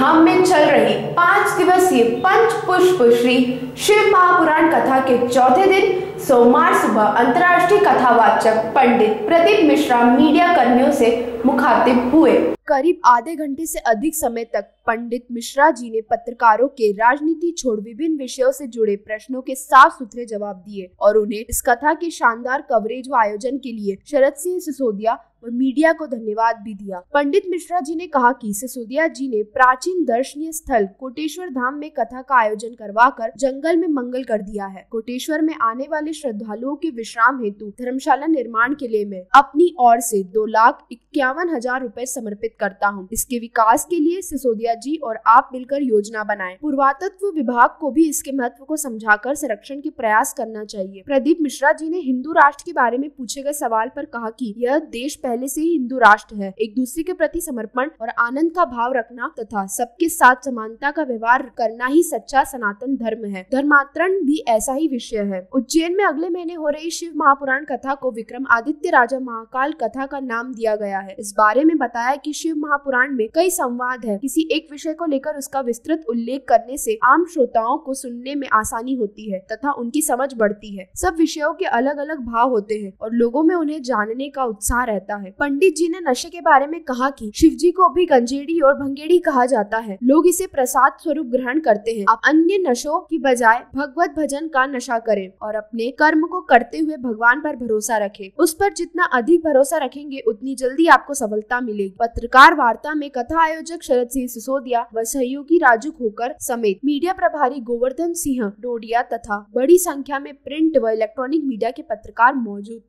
धाम में चल रही 5 दिवसीय पंच पुष्प श्री शिव महापुराण कथा के चौथे दिन सोमवार सुबह अंतर्राष्ट्रीय कथावाचक पंडित प्रदीप मिश्रा मीडिया कर्मियों से मुखातिब हुए। करीब आधे घंटे से अधिक समय तक पंडित मिश्रा जी ने पत्रकारों के राजनीति छोड़ विभिन्न विषयों से जुड़े प्रश्नों के साफ सुथरे जवाब दिए और उन्हें इस कथा के शानदार कवरेज व आयोजन के लिए शरद सिंह सिसोदिया व मीडिया को धन्यवाद भी दिया। पंडित मिश्रा जी ने कहा कि सिसोदिया जी ने प्राचीन दर्शनीय स्थल कोटेश्वर धाम में कथा का आयोजन करवाकर जंगल में मंगल कर दिया है। कोटेश्वर में आने वाले श्रद्धालुओं के विश्राम हेतु धर्मशाला निर्माण के लिए मैं अपनी ओर से 2,51,000 रुपए समर्पित करता हूं। इसके विकास के लिए सिसोदिया जी और आप मिलकर योजना बनाएं। पुरातत्व विभाग को भी इसके महत्व को समझाकर संरक्षण के प्रयास करना चाहिए। प्रदीप मिश्रा जी ने हिंदू राष्ट्र के बारे में पूछे गए सवाल पर कहा कि यह देश पहले से ही हिंदू राष्ट्र है। एक दूसरे के प्रति समर्पण और आनंद का भाव रखना तथा सबके साथ समानता का व्यवहार करना ही सच्चा सनातन धर्म है। धर्मांतरण भी ऐसा ही विषय है। उज्जैन में अगले महीने हो रही शिव महापुराण कथा को विक्रमादित्य राजा महाकाल कथा का नाम दिया गया है। इस बारे में बताया कि शिव महापुराण में कई संवाद है। किसी एक विषय को लेकर उसका विस्तृत उल्लेख करने से आम श्रोताओं को सुनने में आसानी होती है तथा उनकी समझ बढ़ती है। सब विषयों के अलग अलग भाव होते हैं और लोगों में उन्हें जानने का उत्साह रहता है। पंडित जी ने नशे के बारे में कहा कि शिव जी को भी गंजेड़ी और भंगेड़ी कहा जाता है। लोग इसे प्रसाद स्वरूप ग्रहण करते हैं। आप अन्य नशों की बजाय भगवत भजन का नशा करें और अपने कर्म को करते हुए भगवान पर भरोसा रखें। उस पर जितना अधिक भरोसा रखेंगे उतनी जल्दी आपको सफलता मिलेगी। पत्रकार वार्ता में कथा आयोजक शरद सिंह सिसोदिया व सहयोगी राजू खोकर समेत मीडिया प्रभारी गोवर्धन सिंह डोडिया तथा बड़ी संख्या में प्रिंट व इलेक्ट्रॉनिक मीडिया के पत्रकार मौजूद।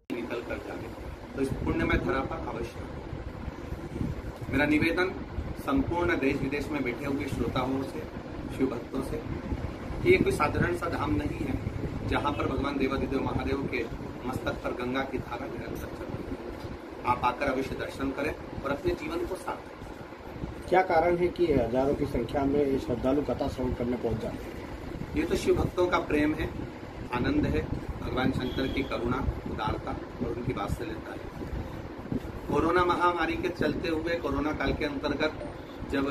तो इस पुण्यमय धरा पर अवश्य मेरा निवेदन संपूर्ण देश विदेश में बैठे हुए श्रोताओं से, शिव भक्तों से, कि ये कोई साधारण सा धाम नहीं है जहाँ पर भगवान देवादिदेव महादेव के मस्तक पर गंगा की धारा निरंतर चल रही है। आप आकर अवश्य दर्शन करें और अपने जीवन को साथ रखें। क्या कारण है कि हजारों की संख्या में श्रद्धालु कथा श्रवण करने पहुंच जाते हैं? ये तो शिव भक्तों का प्रेम है, आनंद है, भगवान शंकर की करुणा, उदारता और उनकी वात्सल्यता है। कोरोना महामारी के चलते हुए कोरोना काल के अंतर्गत जब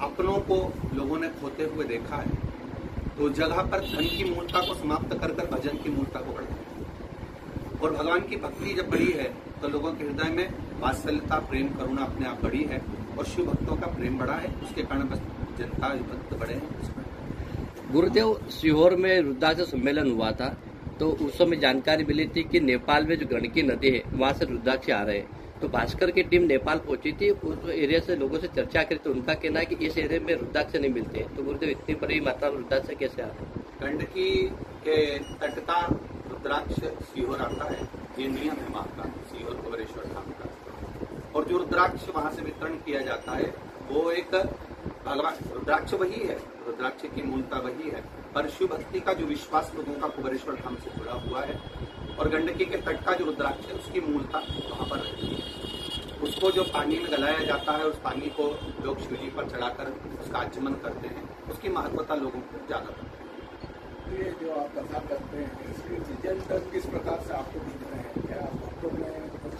अपनों को लोगों ने खोते हुए देखा है तो जगह पर धन की मूर्ता को समाप्त कर भजन की मूर्ता को बढ़ाया और भगवान की भक्ति जब बढ़ी है तो लोगों के हृदय में वात्सल्यता, प्रेम, करुणा अपने आप बढ़ी है और शिव भक्तों का प्रेम बढ़ा है। उसके कारण बस जनता भक्त बढ़े हैं। गुरुदेव, सीहोर में रुद्राक्ष सम्मेलन हुआ था तो उस समय जानकारी मिली थी कि नेपाल में जो गंडकी नदी है वहाँ से रुद्राक्ष आ रहे हैं। तो भास्कर की टीम नेपाल पहुंची थी, उस एरिया से लोगों से चर्चा करी तो उनका कहना है कि इस एरिया में रुद्राक्ष नहीं मिलते। तो गुरुदेव, इतनी बड़ी मात्रा में रुद्राक्ष कैसे आता है? गंडकी के तट का रुद्राक्ष सीहोर आता है, ये नियम है वहाँ का, सीहोर कुबेरेश्वर धाम का। और जो रुद्राक्ष वहाँ से वितरण किया जाता है वो एक भगवान रुद्राक्ष वही है, रुद्राक्ष की मूलता वही है, पर शिव भक्ति का जो विश्वास लोगों का कुबेरेश्वर धाम से जुड़ा हुआ है और गंडकी के तट का जो रुद्राक्ष है उसकी मूलता वहाँ पर रहती है। उसको जो पानी में गलाया जाता है, उस पानी को लोग शिवजी पर चढ़ाकर उसका आचमन करते हैं, उसकी महत्वता लोगों को ज्यादा पड़ती है। ये जो आप कथा करते हैं इसके रिजल्ट किस प्रकार से आपको दिख रहे हैं? क्या भक्तों में कुछ